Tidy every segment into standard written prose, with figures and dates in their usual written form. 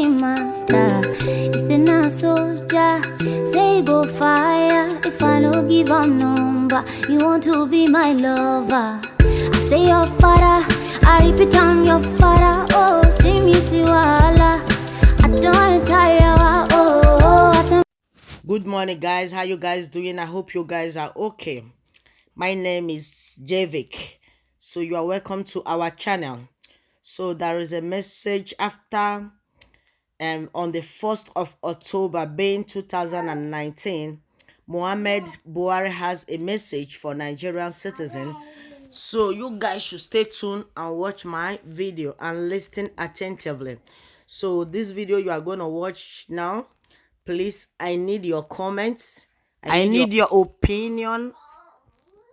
matter. It's in a soldier, say go fire. If I don't give a number, you want to be my lover. I say your father, I repeat I'm your father. Oh, sing me siwala. I don't tire. Oh. Good morning, guys. How you guys doing? I hope you guys are okay. My name is VICK. So you are welcome to our channel. So there is a message after on the 1st of October being 2019, Muhammad Buhari has a message for Nigerian citizens. So you guys should stay tuned and watch my video and listen attentively. So this video you are going to watch now, please, I need your comments. I need your opinion.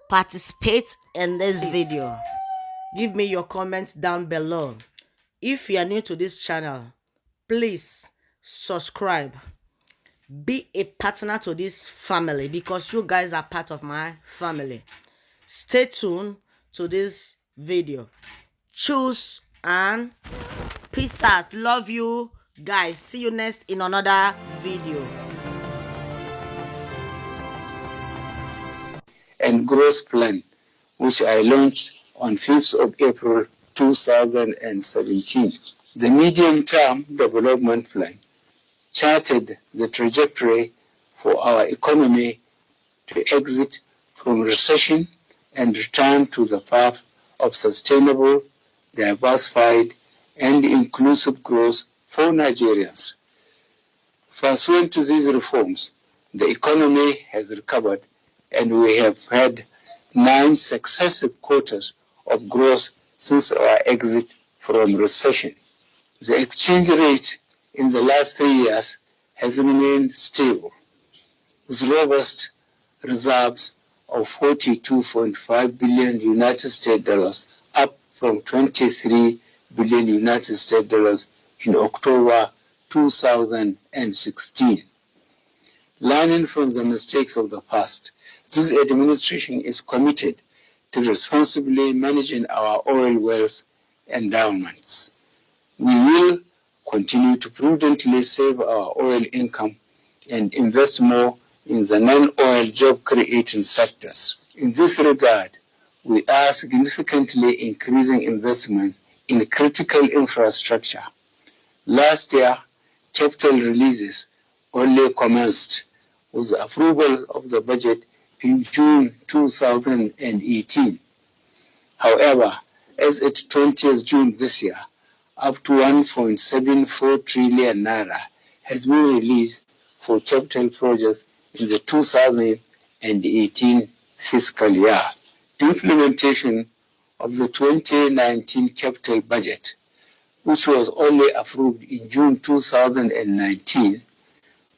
Participate in this video. Give me your comments down below. If you are new to this channel, please subscribe. Be a partner to this family because you guys are part of my family. Stay tuned to this video. Choose and peace out. Love you guys. See you next in another video. And growth plan, which I launched on 5th of April 2017. The medium-term development plan charted the trajectory for our economy to exit from recession and return to the path of sustainable, diversified, and inclusive growth for Nigerians. Pursuant to these reforms, the economy has recovered and we have had 9 successive quarters of growth since our exit from recession. The exchange rate in the last 3 years has remained stable, with robust reserves of $42.5 billion United States dollars, up from $23 billion United States dollars in October 2016. Learning from the mistakes of the past, this administration is committed to responsibly managing our oil wealth endowments. We will continue to prudently save our oil income and invest more in the non-oil job-creating sectors. In this regard, we are significantly increasing investment in critical infrastructure. Last year, capital releases only commenced with the approval of the budget in June 2018. However, as at 20th June this year, up to 1.74 trillion naira has been released for capital projects in the 2018 fiscal year. Implementation of the 2019 capital budget, which was only approved in June 2019,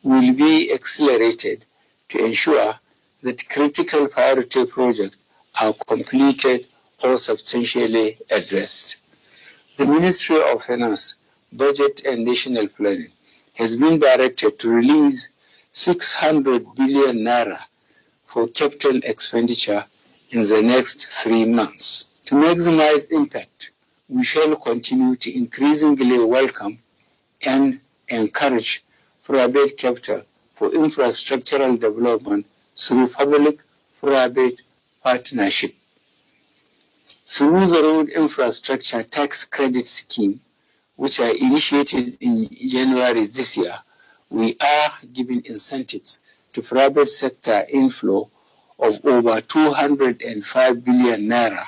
will be accelerated to ensure that critical priority projects are completed or substantially addressed. The Ministry of Finance, Budget and National Planning has been directed to release 600 billion naira for capital expenditure in the next 3 months. To maximize impact, we shall continue to increasingly welcome and encourage private capital for infrastructural development through public-private partnership. Through the Road Infrastructure Tax Credit Scheme, which I initiated in January this year, we are giving incentives to private sector inflow of over 205 billion naira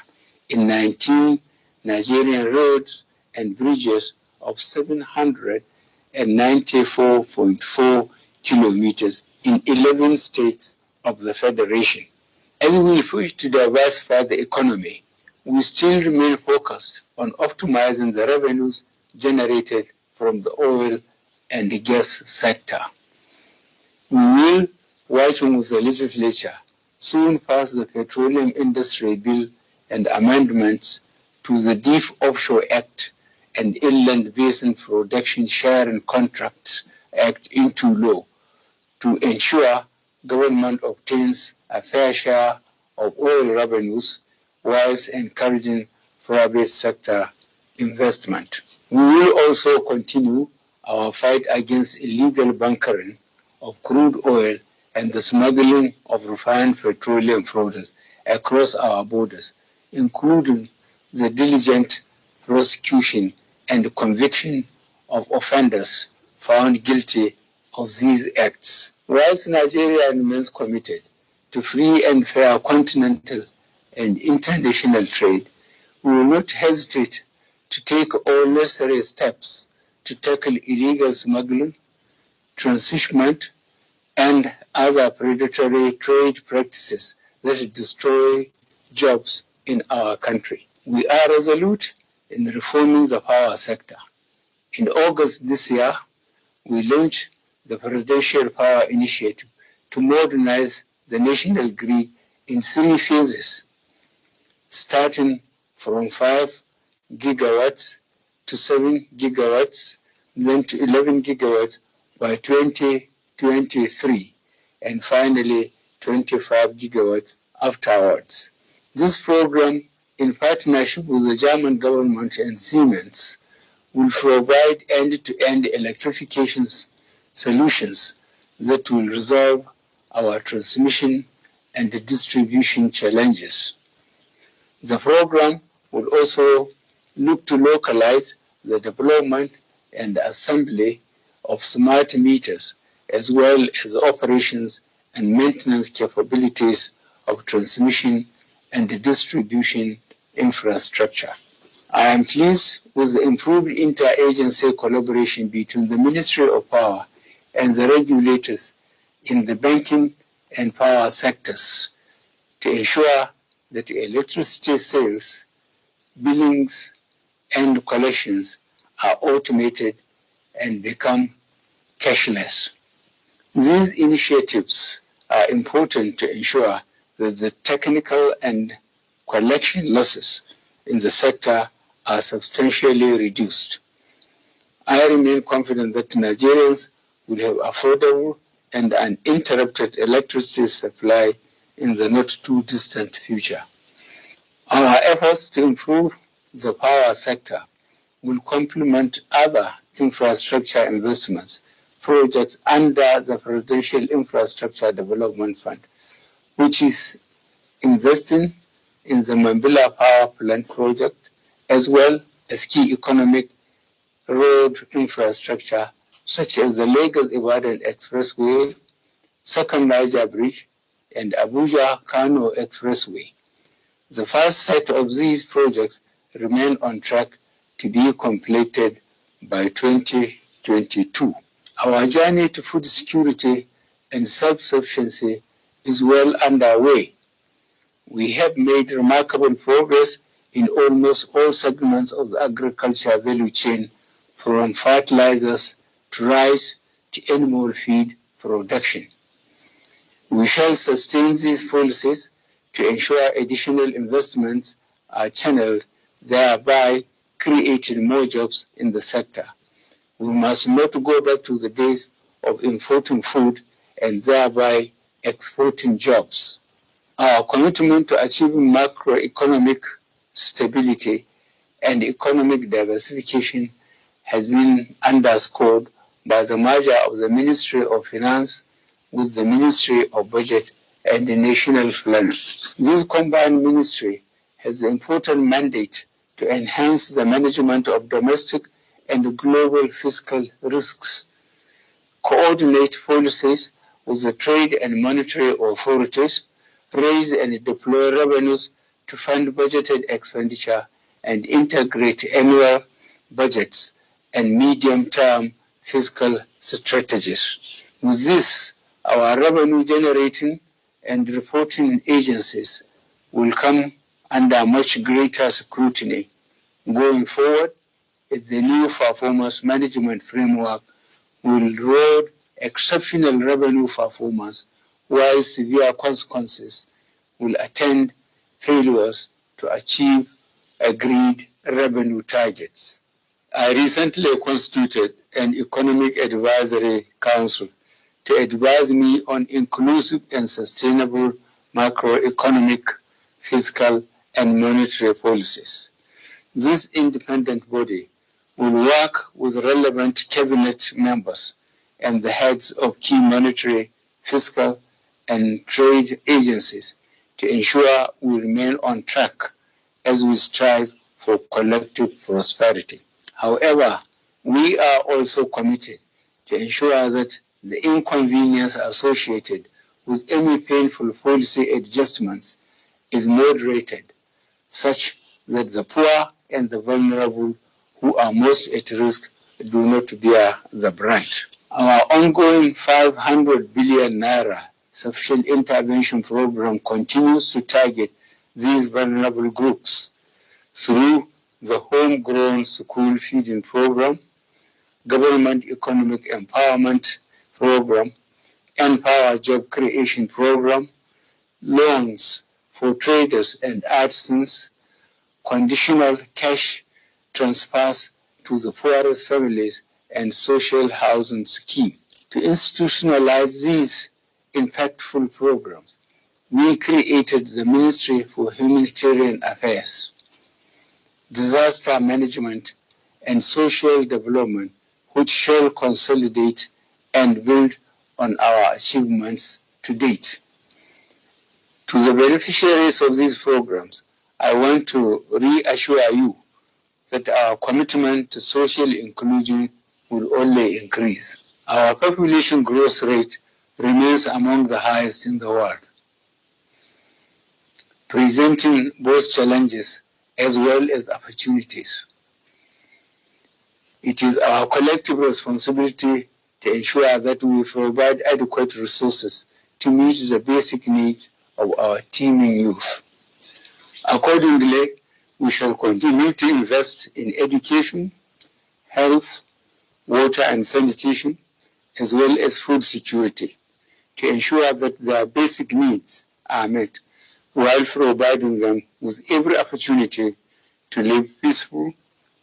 in 19 Nigerian roads and bridges of 794.4 kilometers in 11 states of the Federation. As we push to diversify the economy, we still remain focused on optimizing the revenues generated from the oil and the gas sector. We will, working with the legislature, soon pass the Petroleum Industry Bill and amendments to the Deep Offshore Act and Inland Basin Production Sharing Contracts Act into law to ensure government obtains a fair share of oil revenues whilst encouraging private sector investment. We will also continue our fight against illegal bunkering of crude oil and the smuggling of refined petroleum products across our borders, including the diligent prosecution and conviction of offenders found guilty of these acts. Whilst Nigeria remains committed to free and fair continental and international trade, we will not hesitate to take all necessary steps to tackle illegal smuggling, transshipment, and other predatory trade practices that destroy jobs in our country. We are resolute in reforming the power sector. In August this year, we launched the Presidential Power Initiative to modernize the national grid in 3 phases, starting from 5 gigawatts to 7 gigawatts, then to 11 gigawatts by 2023, and finally 25 gigawatts afterwards. This program, in partnership with the German government and Siemens, will provide end-to-end electrification solutions that will resolve our transmission and distribution challenges. The program will also look to localize the development and assembly of smart meters, as well as operations and maintenance capabilities of transmission and distribution infrastructure. I am pleased with the improved interagency collaboration between the Ministry of Power and the regulators in the banking and power sectors to ensure that electricity sales, billings, and collections are automated and become cashless. These initiatives are important to ensure that the technical and collection losses in the sector are substantially reduced. I remain confident that Nigerians will have affordable and uninterrupted electricity supply in the not too distant future. Our efforts to improve the power sector will complement other infrastructure investments projects under the Presidential Infrastructure Development Fund, which is investing in the Mambila Power Plant project, as well as key economic road infrastructure such as the Lagos-Ibadan Expressway, Second Niger Bridge, and Abuja-Kano Expressway. The first set of these projects remain on track to be completed by 2022. Our journey to food security and self-sufficiency is well underway. We have made remarkable progress in almost all segments of the agriculture value chain, from fertilizers to rice to animal feed production. We shall sustain these policies to ensure additional investments are channeled, thereby creating more jobs in the sector. We must not go back to the days of importing food and thereby exporting jobs. Our commitment to achieving macroeconomic stability and economic diversification has been underscored by the merger of the Ministry of Finance with the Ministry of Budget and the National Plan. This combined ministry has the important mandate to enhance the management of domestic and global fiscal risks, coordinate policies with the trade and monetary authorities, raise and deploy revenues to fund budgeted expenditure, and integrate annual budgets and medium-term fiscal strategies. With this, our revenue-generating and reporting agencies will come under much greater scrutiny. Going forward, the new performance management framework will reward exceptional revenue performance, while severe consequences will attend failures to achieve agreed revenue targets. I recently constituted an Economic Advisory Council to advise me on inclusive and sustainable macroeconomic, fiscal, and monetary policies. This independent body will work with relevant cabinet members and the heads of key monetary, fiscal, and trade agencies to ensure we remain on track as we strive for collective prosperity. However, we are also committed to ensure that the inconvenience associated with any painful policy adjustments is moderated, such that the poor and the vulnerable who are most at risk do not bear the brunt. Our ongoing 500 billion naira sufficient intervention program continues to target these vulnerable groups through the homegrown school feeding program, government economic empowerment program, Empower Job Creation Program, loans for traders and artisans, conditional cash transfers to the poorest families, and social housing scheme. To institutionalize these impactful programs, we created the Ministry for Humanitarian Affairs, Disaster Management, and Social Development, which shall consolidate and build on our achievements to date. To the beneficiaries of these programs, I want to reassure you that our commitment to social inclusion will only increase. Our population growth rate remains among the highest in the world, presenting both challenges as well as opportunities. It is our collective responsibility to ensure that we provide adequate resources to meet the basic needs of our teeming youth. Accordingly, we shall continue to invest in education, health, water and sanitation, as well as food security, to ensure that their basic needs are met, while providing them with every opportunity to live peaceful,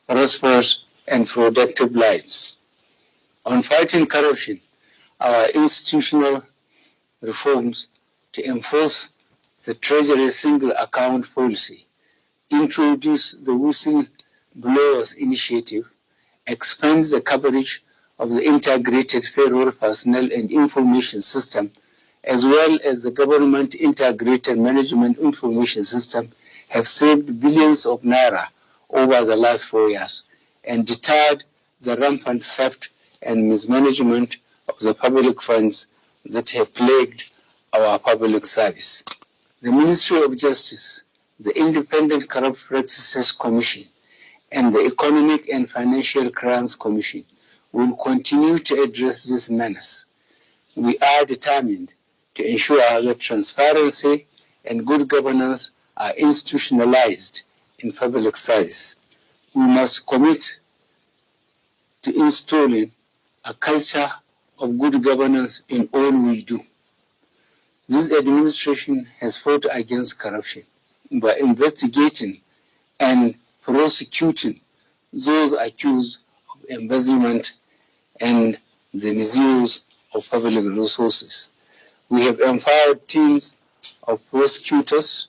prosperous, and productive lives. On fighting corruption, our institutional reforms to enforce the Treasury single account policy, introduce the Whistleblowers Initiative, expand the coverage of the Integrated Payroll Personnel and Information System, as well as the Government Integrated Management Information System, have saved billions of naira over the last 4 years and deterred the rampant theft and mismanagement of the public funds that have plagued our public service. The Ministry of Justice, the Independent Corrupt Practices Commission, and the Economic and Financial Crimes Commission will continue to address this menace. We are determined to ensure that transparency and good governance are institutionalized in public service. We must commit to installing a culture of good governance in all we do. This administration has fought against corruption by investigating and prosecuting those accused of embezzlement and the misuse of public resources. We have empowered teams of prosecutors,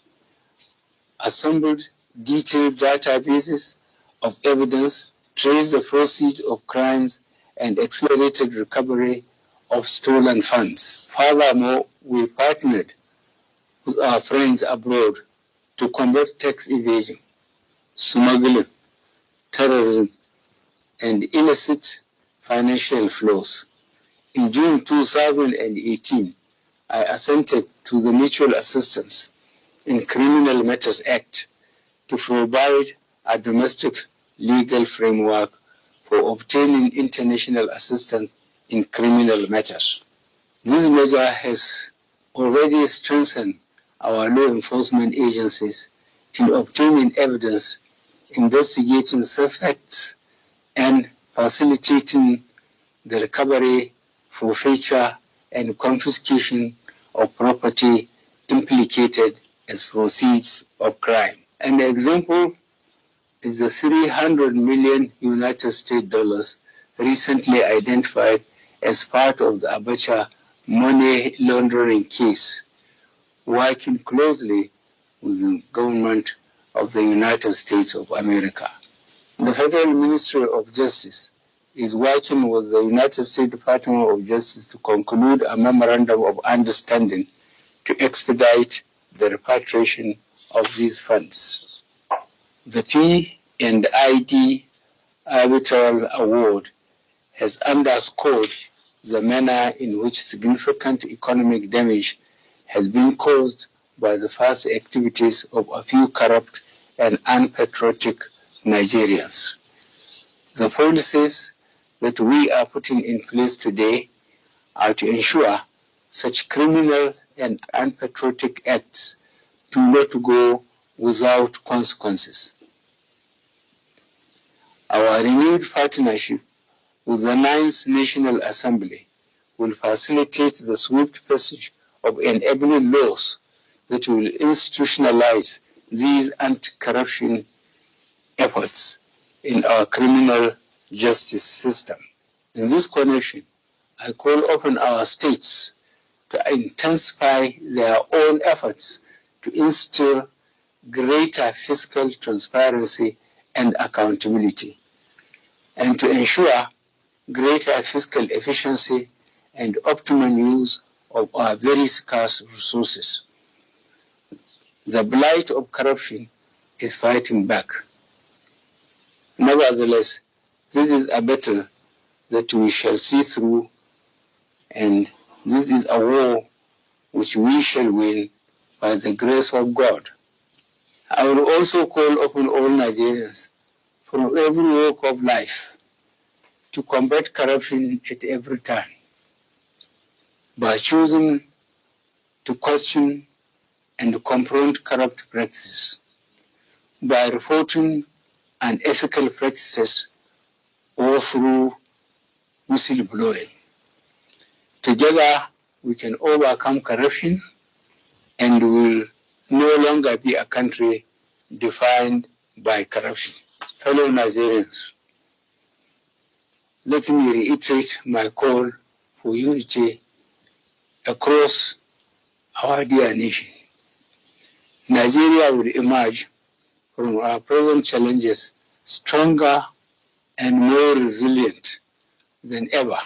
assembled detailed databases of evidence, traced the proceeds of crimes, and accelerated recovery of stolen funds. Furthermore, we partnered with our friends abroad to combat tax evasion, smuggling, terrorism, and illicit financial flows. In June 2018, I assented to the Mutual Assistance in Criminal Matters Act to provide a domestic legal framework for obtaining international assistance in criminal matters. This measure has already strengthened our law enforcement agencies in obtaining evidence, investigating suspects, and facilitating the recovery, forfeiture, and confiscation of property implicated as proceeds of crime. An example is the $300 million United States dollars recently identified as part of the Abacha money laundering case, working closely with the government of the United States of America. The Federal Ministry of Justice is working with the United States Department of Justice to conclude a memorandum of understanding to expedite the repatriation of these funds. The P&ID Arbitral Award has underscored the manner in which significant economic damage has been caused by the past activities of a few corrupt and unpatriotic Nigerians. The policies that we are putting in place today are to ensure such criminal and unpatriotic acts do not go without consequences. Our renewed partnership with the Ninth National Assembly will facilitate the swift passage of enabling laws that will institutionalize these anti-corruption efforts in our criminal justice system. In this connection, I call upon our states to intensify their own efforts to instill greater fiscal transparency and accountability, and to ensure greater fiscal efficiency and optimum use of our very scarce resources. The blight of corruption is fighting back. Nevertheless, this is a battle that we shall see through, and this is a war which we shall win by the grace of God. I will also call upon all Nigerians from every walk of life to combat corruption at every time by choosing to question and confront corrupt practices, by reporting unethical practices, or through whistleblowing. Together, we can overcome corruption and will no longer be a country defined by corruption. Fellow Nigerians, let me reiterate my call for unity across our dear nation. Nigeria will emerge from our present challenges stronger and more resilient than ever,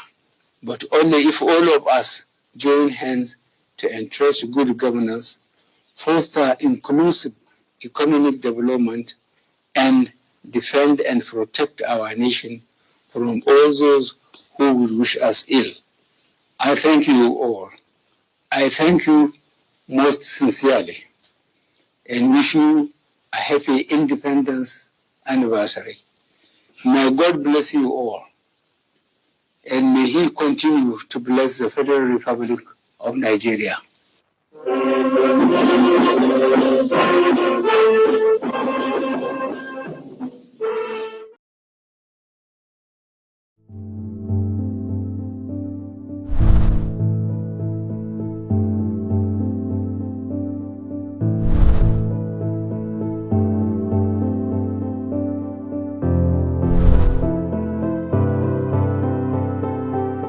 but only if all of us join hands to encourage good governance, foster inclusive economic development, and defend and protect our nation from all those who would wish us ill. I thank you all. I thank you most sincerely and wish you a happy Independence anniversary. May God bless you all, and may He continue to bless the Federal Republic of Nigeria.